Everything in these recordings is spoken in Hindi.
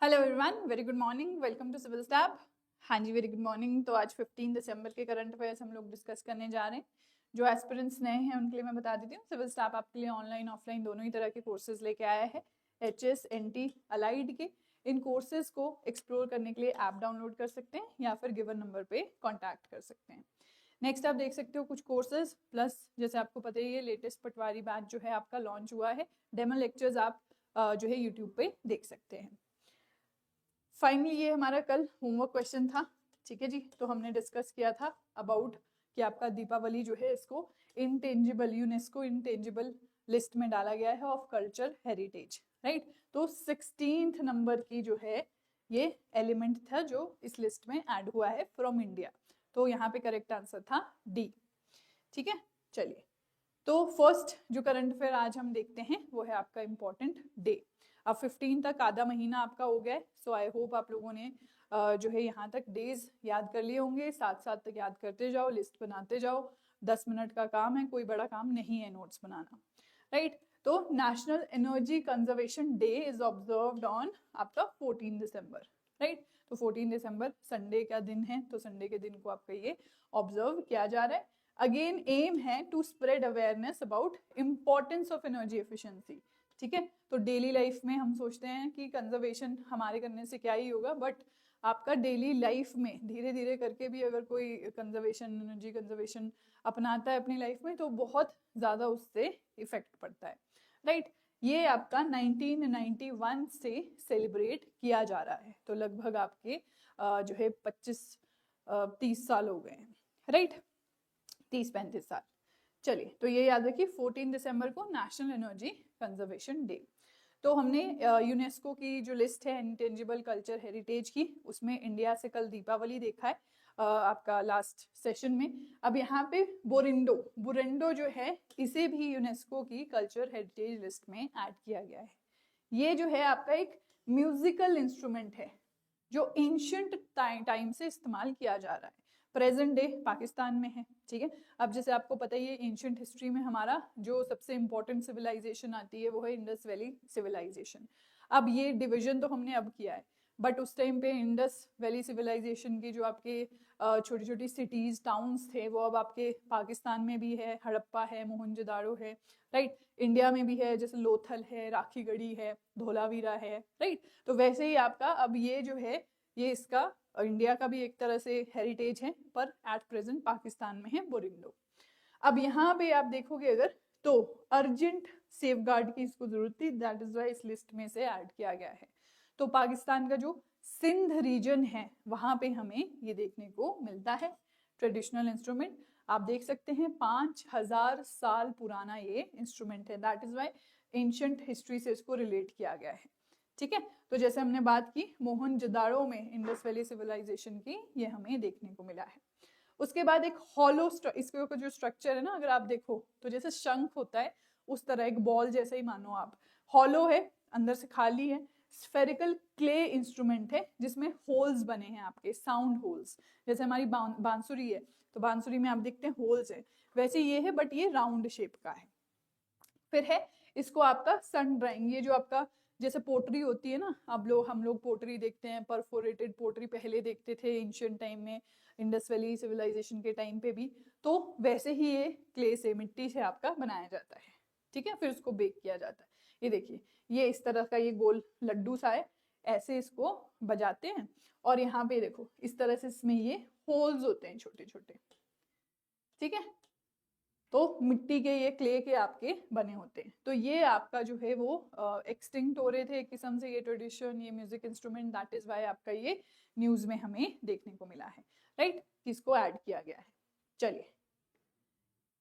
Hello everyone, very good morning, welcome to civil step. हाँ जी, वेरी गुड मॉर्निंग। तो आज 15 दिसंबर के करंट अफेयर्स हम लोग डिस्कस करने जा रहे हैं। जो एस्पिरेंट्स नए हैं उनके लिए मैं बता देती हूँ, सिविल स्टैप आपके लिए ऑनलाइन ऑफलाइन दोनों ही तरह के कोर्सेज लेके आया है। HS, NT, अलाइड के इन कोर्सेज को एक्सप्लोर करने के लिए ऐप डाउनलोड कर सकते हैं या फिर गिवन नंबर पे कॉन्टैक्ट कर सकते हैं। नेक्स्ट आप देख सकते हो कुछ कोर्सेज प्लस, जैसे आपको पता ही है लेटेस्ट पटवारी बैच जो है आपका लॉन्च हुआ है। डेमो लेक्चर्स आप जो है यूट्यूब पे देख सकते हैं। फाइनली ये हमारा कल होमवर्क क्वेश्चन था, ठीक है जी। तो हमने डिस्कस किया था अबाउट कि आपका दीपावली जो है इसको इनटेंजिबल, यूनेस्को इनटेंजिबल लिस्ट में डाला गया है ऑफ कल्चर हेरिटेज, राइट। तो 16th नंबर की जो है ये एलिमेंट था जो इस लिस्ट में ऐड हुआ है फ्रॉम इंडिया। तो यहाँ पे करेक्ट आंसर था डी, ठीक है। चलिए, तो फर्स्ट जो करंट अफेयर आज हम देखते हैं वो है आपका इम्पोर्टेंट डे। अब 15 तक आधा महीना आपका हो गया है, सो आई होप आप लोगों ने जो है यहाँ तक डेज याद कर लिए होंगे। साथ साथ तक याद करते जाओ, लिस्ट बनाते जाओ। 10 मिनट का काम है, कोई बड़ा काम नहीं है नोट्स बनाना, राइट। तो national energy conservation day is observed on आपका 14 दिसंबर, राइट। तो 14 दिसंबर संडे का दिन है, तो संडे के दिन को आपका ये ऑब्जर्व किया जा रहा है। अगेन एम है to spread awareness about importance of energy efficiency, ठीक है। तो डेली लाइफ में हम सोचते हैं कि कंजर्वेशन हमारे करने से क्या ही होगा, बट आपका डेली लाइफ में धीरे धीरे करके भी अगर कोई कंजर्वेशन, एनर्जी कंजर्वेशन अपनाता है अपनी लाइफ में तो बहुत ज़्यादा उससे इफेक्ट पड़ता है, राइट। ये आपका 1991 से सेलिब्रेट किया जा रहा है, तो लगभग आपके जो है 25-30 साल हो गए हैं, राइट। 30-35 साल। चलिए, तो ये याद रखिए 14 दिसंबर को नेशनल एनर्जी कंजर्वेशन डे। तो हमने यूनेस्को की जो लिस्ट है इंटेंजिबल कल्चर हेरिटेज की, उसमें इंडिया से कल दीपावली देखा है आपका लास्ट सेशन में। अब यहाँ पे बुरेंडो जो है इसे भी यूनेस्को की कल्चर हेरिटेज लिस्ट में ऐड किया गया है। ये जो है आपका एक म्यूजिकल इंस्ट्रूमेंट है जो एंशियंट टाइम से इस्तेमाल किया जा रहा है, प्रेजेंट डे पाकिस्तान में है, ठीक है। अब जैसे आपको पता ही है एंशियंट हिस्ट्री में हमारा जो सबसे इंपॉर्टेंट सिविलाइजेशन आती है वो है इंडस वैली सिविलाइजेशन। अब ये डिवीजन तो हमने अब किया है, बट उस टाइम पे इंडस वैली सिविलाइजेशन की जो आपके छोटी छोटी सिटीज टाउन्स थे वो अब आपके पाकिस्तान में भी है, हड़प्पा है, मोहनजोदाड़ो है, राइट। इंडिया में भी है, जैसे लोथल है, राखीगढ़ी है, धोलावीरा है, राइट। तो वैसे ही आपका अब ये जो है ये इसका इंडिया का भी एक तरह से हेरिटेज है, पर एट प्रेजेंट पाकिस्तान में है बुरेंडो। अब यहाँ पे आप देखोगे अगर तो अर्जेंट सेफगार्ड की इसको जरूरत थी, दैट इज वाई इस लिस्ट में से ऐड किया गया है। तो पाकिस्तान का जो सिंध रीजन है वहां पे हमें ये देखने को मिलता है ट्रेडिशनल इंस्ट्रूमेंट। आप देख सकते हैं 5000 साल पुराना ये इंस्ट्रूमेंट है, that is why ancient history से इसको रिलेट किया गया है, ठीक है। तो जैसे हमने बात की मोहनजोदाड़ो में इंडस वैली सिविलाइजेशन की, ये हमें देखने को मिला है। उसके बाद एक हॉलो इसके जो स्ट्रक्चर है ना, अगर आप देखो तो जैसे शंख होता है उस तरह एक बॉल जैसा ही मानो आप, हॉलो है, अंदर से खाली है। स्फेरिकल क्ले इंस्ट्रूमेंट है जिसमें होल्स बने हैं आपके, साउंड होल्स। जैसे हमारी बांसुरी है तो बांसुरी में आप देखते हैं होल्स है, वैसे ये है बट ये राउंड शेप का है। फिर है इसको आपका सन ड्राइंग, ये जो आपका जैसे पोटरी होती है ना, अब हम लोग पोटरी देखते हैं, परफोरेटेड पोटरी पहले देखते थे एंशियंट टाइम में, इंडस वैली सिविलाइजेशन के टाइम पे भी, तो वैसे ही ये क्ले से, मिट्टी से आपका बनाया जाता है, ठीक है। फिर उसको बेक किया जाता है। ये देखिए ये इस तरह का ये गोल लड्डू सा है, ऐसे इसको बजाते हैं और यहाँ पे देखो इस तरह से इसमें ये होल्स होते हैं छोटे छोटे, ठीक है। तो मिट्टी के ये क्ले के आपके बने होते हैं। तो ये आपका जो है वो एक्सटिंक्ट हो रहे थे एक किस्म से ये ट्रेडिशन, ये music instrument, that is why आपका ये न्यूज में हमें देखने को मिला है, राइट। किसको ऐड किया गया है। चलिए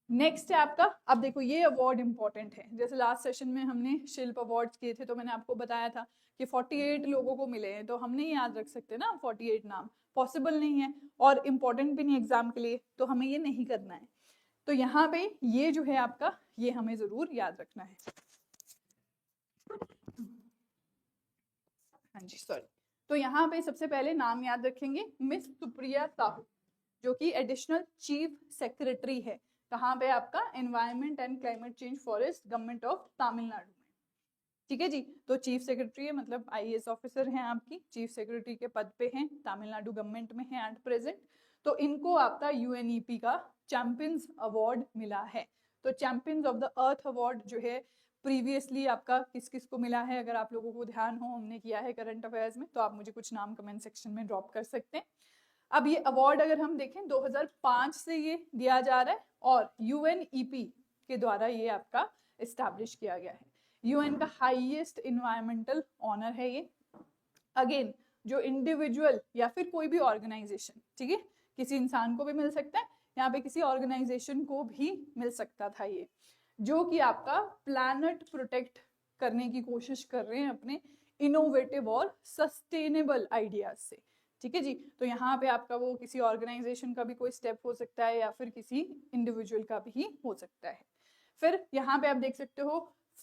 नेक्स्ट है आपका, अब देखो ये अवार्ड इंपॉर्टेंट है। जैसे लास्ट सेशन में हमने शिल्प अवार्ड्स किए थे तो मैंने आपको बताया था कि 48 लोगों को मिले हैं, तो हम नहीं याद रख सकते ना 48 नाम, पॉसिबल नहीं है और इम्पोर्टेंट भी नहीं एग्जाम के लिए, तो हमें ये नहीं करना है। तो यहाँ पे ये जो है आपका ये हमें जरूर याद रखना है। हाँ जी सॉरी। तो यहाँ पे सबसे पहले नाम याद रखेंगे मिस सुप्रिया साहू, जो कि एडिशनल चीफ सेक्रेटरी है, कहाँ पे आपका environment and climate change forest government of Tamil Nadu में, ठीक है जी। तो चीफ सेक्रेटरी है, मतलब आईएएस ऑफिसर हैं आपकी, चीफ सेक्रेटरी के पद पे हैं, तमिलनाडु गवर्नमेंट में है एट प्रेजेंट। तो इनको आपका यूएनईपी का चैंपियंस अवार्ड मिला है। तो champions of the earth award जो है प्रीवियसली आपका किस किस को मिला है, अगर आप लोगों को ध्यान हो, हमने किया है करंट अफेयर्स में, तो आप मुझे कुछ नाम कमेंट सेक्शन में ड्रॉप कर सकते हैं। अब ये अवार्ड अगर हम देखें 2005 से ये दिया जा रहा है और यूएनईपी के द्वारा ये आपका एस्टैब्लिश किया गया है। यूएन का हाईएस्ट इन्वायरमेंटल ऑनर है ये। अगेन जो इंडिविजुअल या फिर कोई भी ऑर्गेनाइजेशन, ठीक है, किसी इंसान को भी मिल सकता है, यहाँ पे किसी ऑर्गेनाइजेशन को भी मिल सकता था ये, जो कि आपका प्लैनेट प्रोटेक्ट करने की कोशिश कर रहे हैं अपने इनोवेटिव और सस्टेनेबल आइडियाज से। ठीक है जी। तो यहाँ पे आपका वो किसी ऑर्गेनाइजेशन का भी कोई स्टेप हो सकता है या फिर किसी इंडिविजुअल का भी हो सकता है। फिर यहाँ पे आप देख सकते हो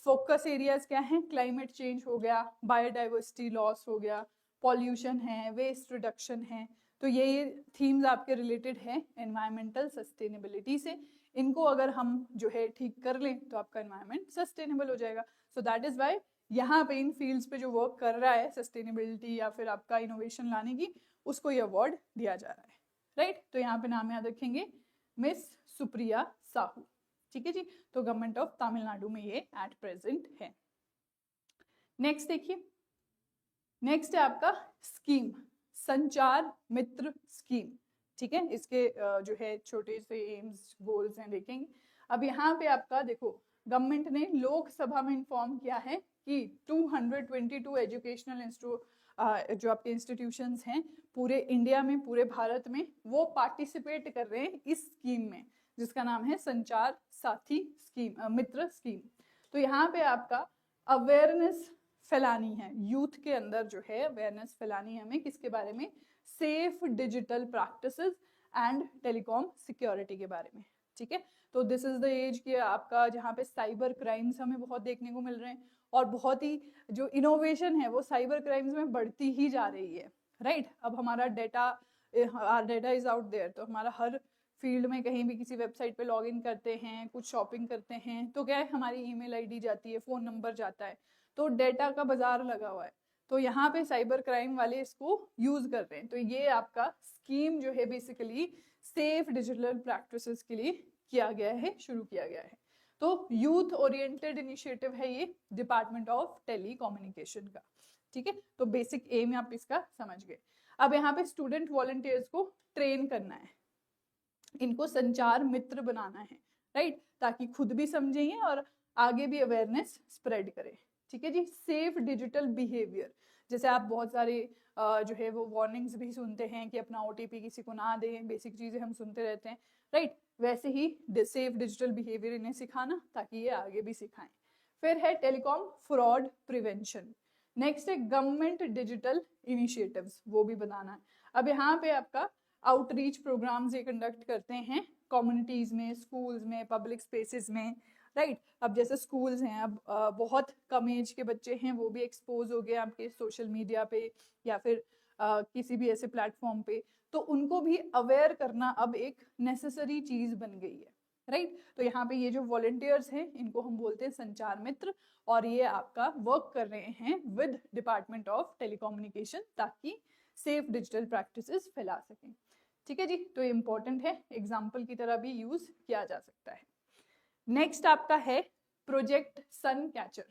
फोकस एरियाज क्या हैं, क्लाइमेट चेंज हो गया, बायोडाइवर्सिटी लॉस हो गया, पॉल्यूशन है, वेस्ट रिडक्शन है। तो ये थीम्स आपके रिलेटेड है एनवायरमेंटल सस्टेनेबिलिटी से। इनको अगर हम जो है ठीक कर लें तो आपका एनवायरमेंट सस्टेनेबल हो जाएगा। सो दैट इज वाई यहाँ पे इन फील्ड्स पे जो वर्क कर रहा है सस्टेनेबिलिटी या फिर आपका इनोवेशन लाने की, उसको ये अवार्ड दिया जा रहा है, राइट। तो यहाँ पे नाम याद रखेंगे मिस सुप्रिया साहू। ठीक है जी। तो गवर्नमेंट ऑफ तमिलनाडु में ये एट प्रेजेंट है। नेक्स्ट देखिए, नेक्स्ट है आपका स्कीम, संचार मित्र स्कीम। ठीक है, इसके जो है छोटे से एम्स गोल्स हैं, देखेंगे। अब यहाँ पे आपका देखो, गवर्नमेंट ने लोकसभा में इन्फॉर्म किया है कि 222 एजुकेशनल जो आपके इंस्टीट्यूशंस हैं पूरे इंडिया में, पूरे भारत में, वो पार्टिसिपेट कर रहे हैं इस स्कीम में, जिसका नाम है संचार साथी स्कीम, मित्र स्कीम। तो यहाँ पे आपका अवेयरनेस फैलानी है, यूथ के अंदर जो है अवेयरनेस फैलानी है हमें, किसके बारे में, safe digital practices and telecom security के बारे में। ठीक है। तो दिस इज द एज कि आपका जहाँ पे साइबर क्राइम्स हमें बहुत देखने को मिल रहे हैं और बहुत ही जो इनोवेशन है वो साइबर क्राइम्स में बढ़ती ही जा रही है, राइट। अब हमारा डेटा इज आउट देयर, तो हमारा हर फील्ड में कहीं भी किसी वेबसाइट पे लॉगिन करते हैं, कुछ शॉपिंग करते हैं, तो क्या है, हमारी ईमेल आईडी जाती है, फोन नंबर जाता है, तो डेटा का बाजार लगा हुआ है। तो यहाँ पे साइबर क्राइम वाले इसको यूज कर रहे हैं। तो ये आपका स्कीम जो है बेसिकली सेफ डिजिटल प्रैक्टिसेस के लिए किया गया है, शुरू किया गया है। तो यूथ ओरिएंटेड इनिशिएटिव है ये डिपार्टमेंट ऑफ टेलीकम्युनिकेशन का। ठीक है। तो बेसिक एम आप इसका समझ गए। अब यहाँ पे स्टूडेंट वॉलंटियर्स को ट्रेन करना है, इनको संचार मित्र बनाना है, राइट, ताकि खुद भी समझेंगे और आगे भी अवेयरनेस स्प्रेड करें। ठीक है जी। सेफ डिजिटल बिहेवियर, जैसे आप बहुत सारे जो है वो वार्निंग्स भी सुनते हैं कि अपना ओटीपी किसी को ना दें, बेसिक चीजें हम सुनते रहते हैं, राइट। वैसे ही सेफ डिजिटल बिहेवियर इन्हें सिखाना ताकि ये आगे भी सिखाएं। फिर है टेलीकॉम फ्रॉड प्रिवेंशन। नेक्स्ट है गवर्नमेंट डिजिटल इनिशिएटिव्स, वो भी बनाना है। अब यहाँ पे आपका आउटरीच प्रोग्राम्स ये कंडक्ट करते हैं कम्युनिटीज में, स्कूल्स में, पब्लिक स्पेसेस में, राइट। अब जैसे स्कूल्स हैं, अब बहुत कम एज के बच्चे हैं, वो भी एक्सपोज हो गए आपके सोशल मीडिया पे या फिर किसी भी ऐसे प्लेटफॉर्म पे, तो उनको भी अवेयर करना अब एक नेसेसरी चीज बन गई है, राइट। तो यहाँ पे ये जो वॉलंटियर्स हैं इनको हम बोलते हैं संचार मित्र, और ये आपका वर्क कर रहे हैं विद डिपार्टमेंट ऑफ टेलीकम्युनिकेशन ताकि सेफ डिजिटल प्रैक्टिसेस फैला सकें। ठीक है जी। तो ये इंपॉर्टेंट है, एग्जाम्पल की तरह भी यूज किया जा सकता है। नेक्स्ट आपका है प्रोजेक्ट सन कैचर।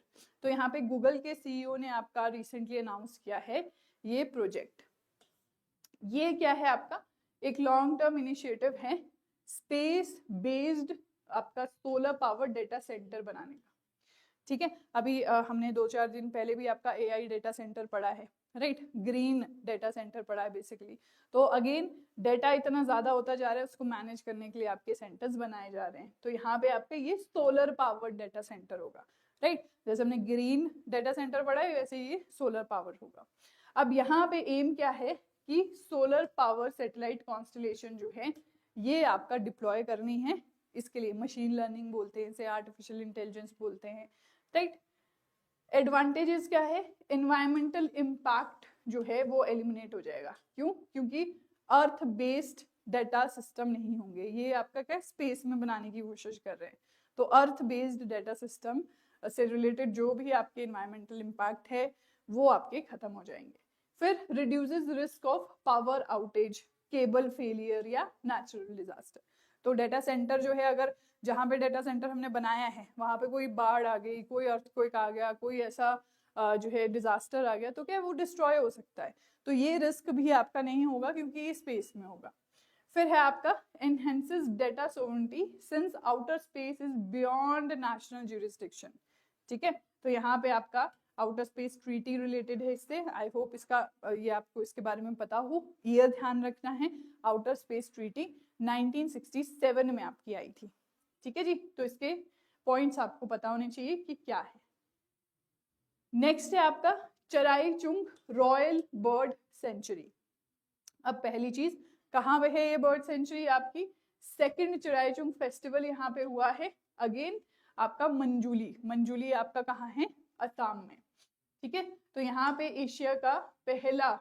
तो यहाँ पे गूगल के सीईओ ने आपका रिसेंटली अनाउंस किया है ये प्रोजेक्ट। ये क्या है आपका, एक लॉन्ग टर्म इनिशिएटिव है स्पेस बेस्ड आपका सोलर पावर डेटा सेंटर बनाने का। ठीक है। अभी हमने 2-4 दिन पहले भी आपका एआई डेटा सेंटर पढ़ा है, राइट, ग्रीन डेटा सेंटर पढ़ा है बेसिकली। तो अगेन डेटा इतना ज्यादा होता जा रहा है, उसको मैनेज करने के लिए आपके सेंटर्स बनाए जा रहे हैं। तो यहाँ पे आपके ये सोलर पावर्ड डेटा सेंटर होगा, राइट। जैसे हमने ग्रीन डेटा सेंटर पढ़ा है वैसे ये सोलर पावर होगा। अब यहाँ पे एम क्या है कि सोलर पावर सैटेलाइट कॉन्स्टलेशन जो है ये आपका डिप्लॉय करनी है। इसके लिए मशीन लर्निंग बोलते हैं इसे, आर्टिफिशियल इंटेलिजेंस बोलते हैं, राइट। एडवांटेजेस क्या है, एनवायरमेंटल इम्पैक्ट जो है वो एलिमिनेट हो जाएगा। क्यों? क्योंकि अर्थ बेस्ड डेटा सिस्टम नहीं होंगे, ये आपका क्या स्पेस में बनाने की कोशिश कर रहे हैं। तो अर्थ बेस्ड डेटा सिस्टम से रिलेटेड जो भी आपके इन्वायरमेंटल इम्पैक्ट है वो आपके खत्म हो जाएंगे। फिर reduces risk of power outage, cable failure या नेचुरल डिजास्टर। तो डेटा सेंटर जो है, अगर जहाँ पे डेटा सेंटर हमने बनाया है वहां पे कोई बाढ़ आ गई, कोई अर्थक्वेक आ गया, कोई ऐसा जो है डिजास्टर आ गया, तो क्या वो डिस्ट्रॉय हो सकता है। तो ये रिस्क भी आपका नहीं होगा क्योंकि ये स्पेस में होगा। फिर है आपका enhances data sovereignty since outer space is beyond national jurisdiction. ठीक है, तो यहाँ पे आपका आउटर स्पेस ट्रीटी रिलेटेड है इससे। आई होप इसका ये आपको इसके बारे में पता हो। ये ध्यान रखना है, आउटर स्पेस ट्रीटी 1967 में आपकी आई थी। ठीक है जी, तो इसके पॉइंट्स आपको पता होने चाहिए कि क्या है। नेक्स्ट है आपका चराई चुंग रॉयल बर्ड सेंचुरी। अब पहली चीज, कहाँ पे है ये बर्ड सेंचुरी आपकी? सेकंड चराई चुंग फेस्टिवल यहाँ पे हुआ है अगेन आपका मंजूली। मंजूली आपका कहाँ है? असम में। ठीक है, तो यहाँ पे एशिया का पहला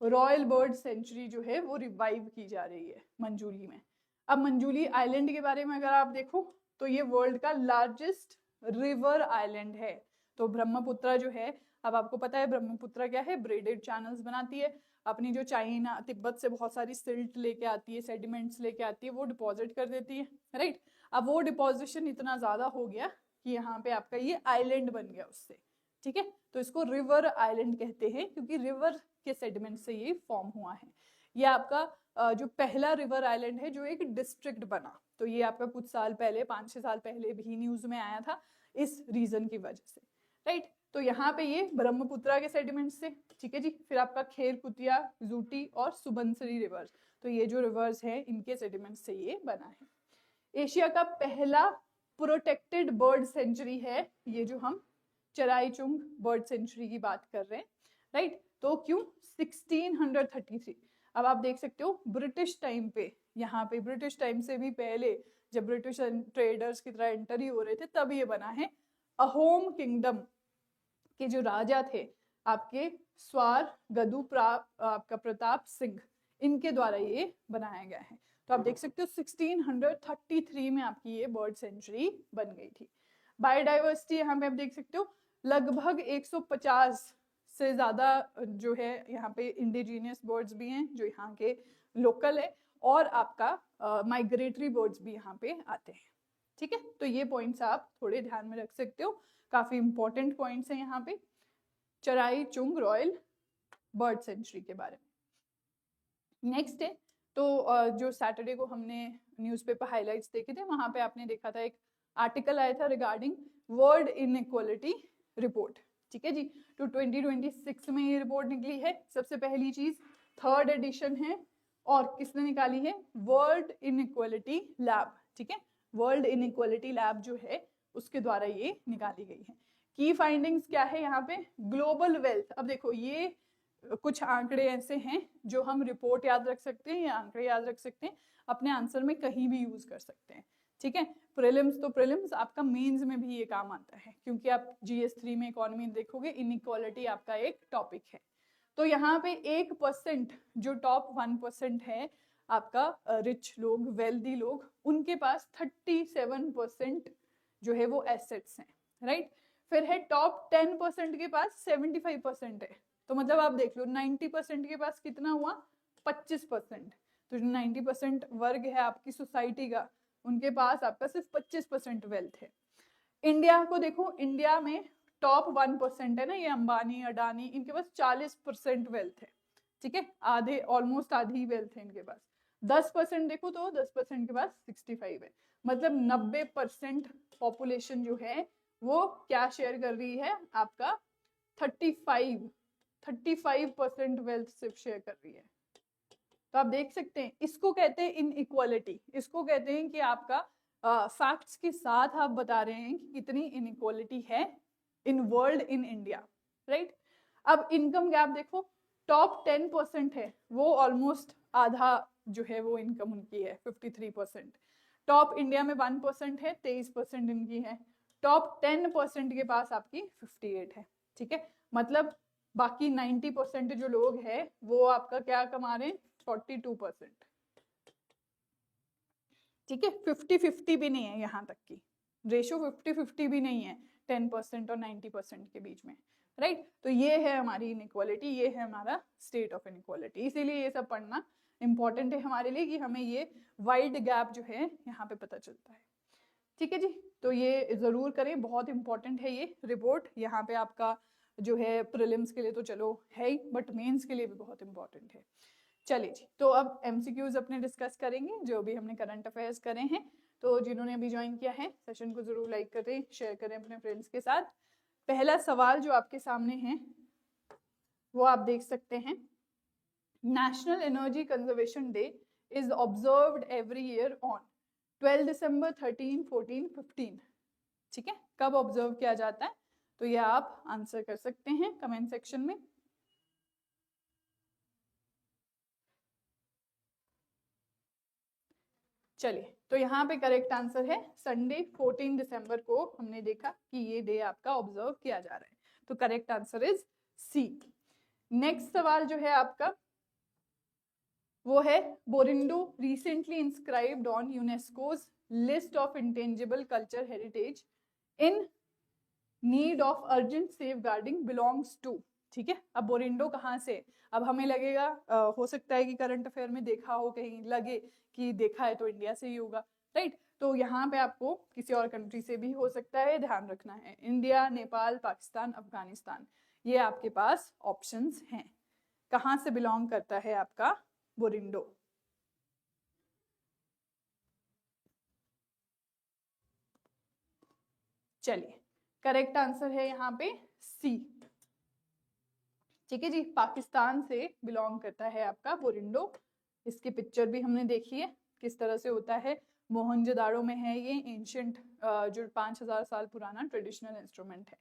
रॉयल बर्ड सेंचुरी जो है वो रिवाइव की जा रही है मंजूली में। अब मंजूली आइलैंड के बारे में अगर आप देखो तो ये वर्ल्ड का लार्जेस्ट रिवर आइलैंड है। तो ब्रह्मपुत्रा जो है, अब आपको पता है ब्रह्मपुत्रा क्या है? ब्रेडेड चैनल्स बनाती है। अपनी जो चाइना तिब्बत से बहुत सारी सिल्ट लेके आती है, सेडिमेंट्स लेके आती है, वो डिपॉजिट कर देती है, राइट। अब वो डिपॉजिशन इतना ज्यादा हो गया कि यहाँ पे आपका ये आइलैंड बन गया उससे। ठीक है, तो इसको रिवर आइलैंड कहते हैं क्योंकि रिवर के सेडिमेंट से ये फॉर्म हुआ है। ये आपका जो पहला रिवर आइलैंड है जो एक डिस्ट्रिक्ट बना। तो ये आपका कुछ साल पहले, 5-6 साल पहले भी न्यूज में आया था इस रीजन की वजह से, राइट। तो यहाँ पे ये ब्रह्मपुत्रा के सेडिमेंट से। ठीक है जी, फिर आपका खेर कुतिया, जूटी और सुबनसिरी रिवर्स, तो ये जो रिवर्स है इनके सेडिमेंट से ये बना है। एशिया का पहला प्रोटेक्टेड बर्ड सेंचुरी है ये जो हम चराई चुंग बर्ड सेंचुरी की बात कर रहे हैं, राइट। तो क्यों? 1633। अब आप देख सकते हो ब्रिटिश टाइम पे, यहाँ पे ब्रिटिश टाइम से भी पहले जब ब्रिटिश ट्रेडर्स की तरह एंटर ही हो रहे थे तब ये बना है। अहोम किंगडम के जो राजा थे आपके स्वार गदु आपका प्रताप सिंह, इनके द्वारा ये बनाया गया है। तो आप देख सकते हो 1633 में आपकी ये बर्ड सेंचुरी बन गई थी। बायोडाइवर्सिटी यहाँ पे आप देख सकते हो लगभग 150 से ज्यादा जो है यहाँ पे इंडिजीनियस बर्ड्स भी हैं जो यहाँ के लोकल है, और आपका माइग्रेटरी बर्ड्स भी यहाँ पे आते हैं। ठीक है, तो ये पॉइंट्स आप थोड़े ध्यान में रख सकते हो, काफी इंपॉर्टेंट पॉइंट्स हैं यहाँ पे चराई चुंग रॉयल बर्ड सेंचुरी के बारे में। नेक्स्ट है, तो जो सैटरडे को हमने न्यूज़पेपर हाइलाइट्स देखे थे वहां पे आपने देखा था एक आर्टिकल आया था रिगार्डिंग वर्ल्ड इनइक्वालिटी रिपोर्ट। ठीक है जी, तो 2026 में ये रिपोर्ट निकली है। सबसे पहली चीज 3rd एडिशन है, और किसने निकाली है? World inequality lab. ठीक है, वर्ल्ड इनइक्वालिटी लैब जो है उसके द्वारा ये निकाली गई है। की फाइंडिंग्स क्या है यहाँ पे? Global wealth. अब देखो ये कुछ आंकड़े ऐसे हैं जो हम रिपोर्ट याद रख सकते हैं या आंकड़े याद रख सकते हैं, अपने आंसर में कहीं भी यूज कर सकते हैं। ठीक है, प्रीलिम्स तो प्रीलिम्स, आपका मेंस में भी ये काम आता है क्योंकि आप GS3 में इकोनॉमी देखोगे, इनइक्वालिटी आपका एक टॉपिक है। तो यहाँ पे 1% जो टॉप 1% है आपका रिच लोग, वेल्दी लोग, उनके पास 37% जो है वो एसेट्स हैं, राइट। फिर है टॉप 10% के पास 75% है। तो मतलब आप देख लो 90% के पास कितना हुआ? 25%। तो जो 90% वर्ग है आपकी सोसाइटी का, उनके पास आपका सिर्फ 25% वेल्थ है। इंडिया को देखो, इंडिया में टॉप 1% है ना, ये अंबानी अडानी, इनके पास 40% वेल्थ है। ठीक है, आधे, ऑलमोस्ट आधी वेल्थ है इनके पास। 10% देखो तो 10% के पास 65 है। मतलब 90% पॉपुलेशन जो है वो क्या शेयर कर रही है? आपका 35% वेल्थ सिर्फ शेयर कर रही है। तो आप देख सकते हैं, इसको कहते हैं इनइक्वालिटी। इसको कहते हैं कि आपका फैक्ट्स के साथ आप बता रहे हैं कि कितनी इनइक्वालिटी है in world, in India, right. अब इनकम गैप देखो, टॉप 10% है वो ऑलमोस्ट आधा जो है वो इनकम उनकी है, 53%। टॉप इंडिया में 1% है, 23% इनकी है। टॉप 10% के पास आपकी 58 है। ठीक है, मतलब बाकी 90% जो लोग हैं वो आपका क्या कमा रहे हैं? 42%। ठीक है, 50-50 भी नहीं है, यहाँ तक की रेशो 50-50 भी नहीं है। 10% और 90% के बीच में, राइट। तो ये है हमारी इनइक्वालिटी, ये है हमारा स्टेट ऑफ इनइक्वालिटी। इसीलिए ये सब पढ़ना इंपॉर्टेंट है हमारे लिए कि हमें ये वाइड गैप जो है यहाँ पे पता चलता है। ठीक है जी, तो ये जरूर करें, बहुत इंपॉर्टेंट है ये रिपोर्ट। यहाँ पे आपका जो है प्रीलिम्स के लिए तो चलो है ही, बट मेंस के लिए भी बहुत इंपॉर्टेंट है। चलिए जी, तो अब एमसीक्यूज अपने डिस्कस करेंगे जो भी हमने करंट अफेयर्स करे हैं। तो जिन्होंने अभी ज्वाइन किया है सेशन को जरूर लाइक करें, शेयर करें अपने फ्रेंड्स के साथ। पहला सवाल जो आपके सामने है वो आप देख सकते हैं, national energy conservation day is observed every year on 12 दिसंबर 13, 14, 15। ठीक है, कब ऑब्जर्व किया जाता है? तो ये आप आंसर कर सकते हैं कमेंट सेक्शन में। चलिए, तो यहाँ पे करेक्ट आंसर है संडे 14 दिसंबर को हमने देखा कि ये डे आपका ऑब्जर्व किया जा रहा है, तो correct answer is C. Next सवाल जो है आपका वो है, Borindo recently inscribed on UNESCO's list of intangible culture heritage in need of urgent safeguarding belongs to. ठीक है, अब बोरिंडो कहाँ से? अब हमें लगेगा हो सकता है कि करंट अफेयर में देखा हो, कहीं लगे कि देखा है तो इंडिया से ही होगा, राइट। तो यहाँ पे आपको किसी और कंट्री से भी हो सकता है, ध्यान रखना है। इंडिया, नेपाल, पाकिस्तान, अफगानिस्तान, ये आपके पास ऑप्शंस हैं। कहाँ से बिलोंग करता है आपका बोरिंडो? चलिए, करेक्ट आंसर है यहाँ पे सी। ठीक है जी, पाकिस्तान से बिलोंग करता है आपका बोरिंडो। इसकी पिक्चर भी हमने देखी है किस तरह से होता है, मोहनजोदाड़ो में है ये, एंशियंट जो 5000 साल पुराना ट्रेडिशनल इंस्ट्रूमेंट है।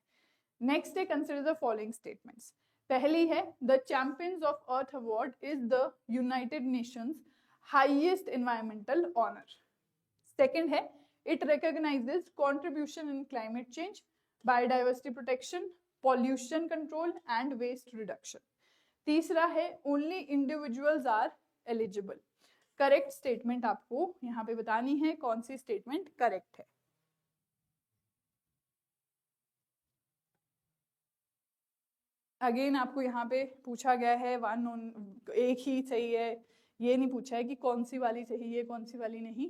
नेक्स्ट है, कंसिडर द फॉलोइंग स्टेटमेंट्स। पहली है, the champions of earth award is the United Nations highest environmental honour. Second है, it recognises contribution in climate change, biodiversity protection, pollution control and waste reduction. तीसरा है, only individuals are eligible. Correct statement आपको यहाँ पे बतानी है, कौन सी स्टेटमेंट करेक्ट है। अगेन आपको यहाँ पे पूछा गया है एक ही सही है, ये नहीं पूछा है कि कौन सी वाली सही है कौन सी वाली नहीं।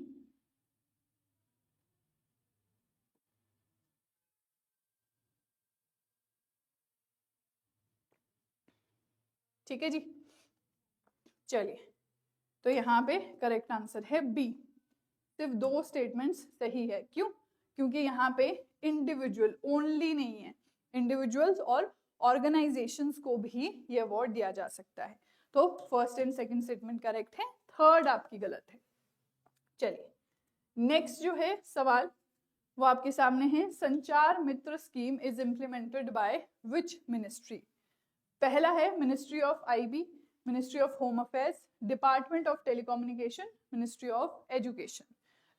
ठीक है जी, चलिए, तो यहाँ पे करेक्ट आंसर है बी। सिर्फ 2 स्टेटमेंट्स सही है, क्यों? क्योंकि यहाँ पे इंडिविजुअल ओनली नहीं है, इंडिविजुअल्स और ऑर्गेनाइजेशंस को भी ये अवार्ड दिया जा सकता है। तो first and second statement correct है, थर्ड आपकी गलत है। चलिए, नेक्स्ट जो है सवाल वो आपके सामने है, Sanchar Mitra scheme is implemented by which ministry? पहला है ministry of IB, ministry of home affairs, department of telecommunication, ministry of education.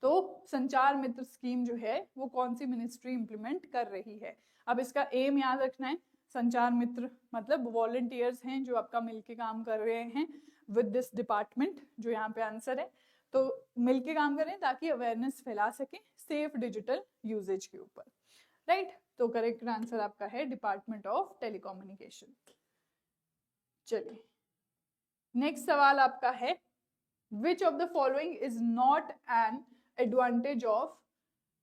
तो संचार मित्र स्कीम जो है वो कौन सी मिनिस्ट्री इंप्लीमेंट कर रही है? अब इसका एम याद रखना है, संचार मित्र मतलब वॉलंटियर्स हैं जो आपका मिलके काम कर रहे हैं विद दिस डिपार्टमेंट, जो यहाँ पे आंसर है। तो मिलके काम करें ताकि अवेयरनेस फैला सके सेफ डिजिटल यूजेज के ऊपर, राइट। तो करेक्ट आंसर आपका है डिपार्टमेंट ऑफ टेलीकम्युनिकेशन। चलिए, नेक्स्ट सवाल आपका है, which of the following is not an advantage of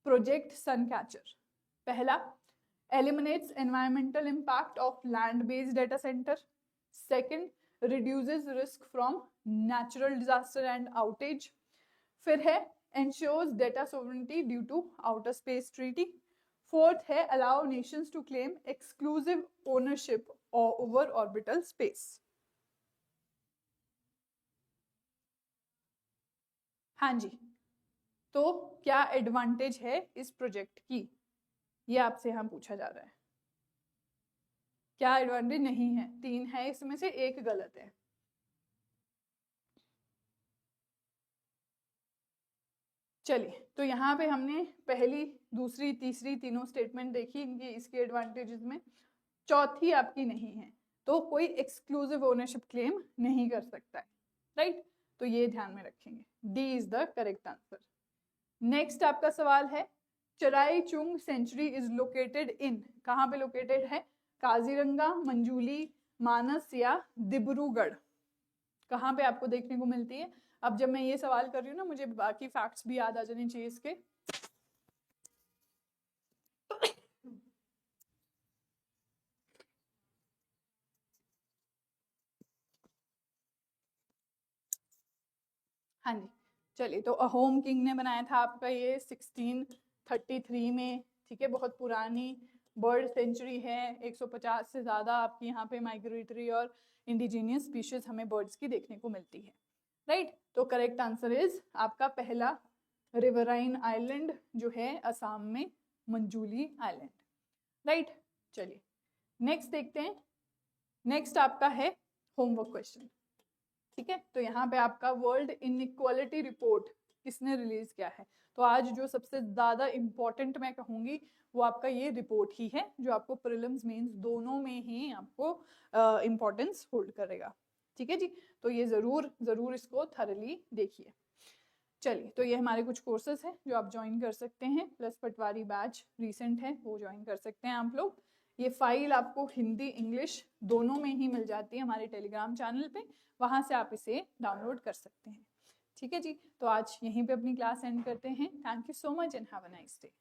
project Suncatcher? पहला, eliminates environmental impact of land-based data center. Second, reduces risk from natural disaster and outage. फिर है, ensures data sovereignty due to outer space treaty. Fourth है, allow nations to claim exclusive ownership over orbital space. हाँ जी, तो क्या एडवांटेज है इस प्रोजेक्ट की, ये आपसे यहाँ पूछा जा रहा है। क्या एडवांटेज नहीं है? 3 है, इसमें से एक गलत है। चलिए, तो यहाँ पे हमने पहली, दूसरी, तीसरी तीनों स्टेटमेंट देखी इनकी, इसके एडवांटेजेस में। चौथी आपकी नहीं है, तो कोई एक्सक्लूसिव ओनरशिप क्लेम नहीं कर सकता है, राइट। तो ये ध्यान में रखेंगे, D is the correct answer. Next आपका सवाल है, चराईचुंग सेंचुरी इज लोकेटेड इन, कहाँ पे लोकेटेड है? काजीरंगा, मंजूली, मानस या डिब्रूगढ़, कहाँ पे आपको देखने को मिलती है? अब जब मैं ये सवाल कर रही हूँ ना, मुझे बाकी फैक्ट्स भी याद आ जाने चाहिए इसके। हाँ जी, चलिए, तो अहोम किंग ने बनाया था आपका ये 1633 में, ठीक है, बहुत पुरानी बर्ड सेंचुरी है, 150 से ज़्यादा आपकी यहाँ पे माइग्रेटरी और इंडिजीनियस स्पीशीज हमें बर्ड्स की देखने को मिलती है, राइट। तो करेक्ट आंसर इज आपका पहला रिवराइन आइलैंड जो है असम में, मंजूली आइलैंड, राइट। चलिए नेक्स्ट देखते हैं। नेक्स्ट आपका है होमवर्क क्वेश्चन, ठीक है। तो यहाँ पे आपका वर्ल्ड इनइक्वालिटी रिपोर्ट किसने रिलीज किया है? तो आज जो सबसे ज्यादा इम्पोर्टेंट मैं कहूंगी वो आपका ये रिपोर्ट ही है, जो आपको प्रीलिम्स मेंस दोनों में ही आपको इम्पोर्टेंस होल्ड करेगा, ठीक है जी। तो ये जरूर इसको थरली देखिए। चलिए, तो ये हमारे कुछ कोर्सेज हैं जो आप ज्वाइन कर सकते हैं, प्लस पटवारी बैच रिसेंट है वो ज्वाइन कर सकते हैं आप लोग। ये फाइल आपको हिंदी इंग्लिश दोनों में ही मिल जाती है हमारे टेलीग्राम चैनल पे, वहां से आप इसे डाउनलोड कर सकते हैं, ठीक है जी। तो आज यहीं पे अपनी क्लास एंड करते हैं। Thank you so much and have a nice day.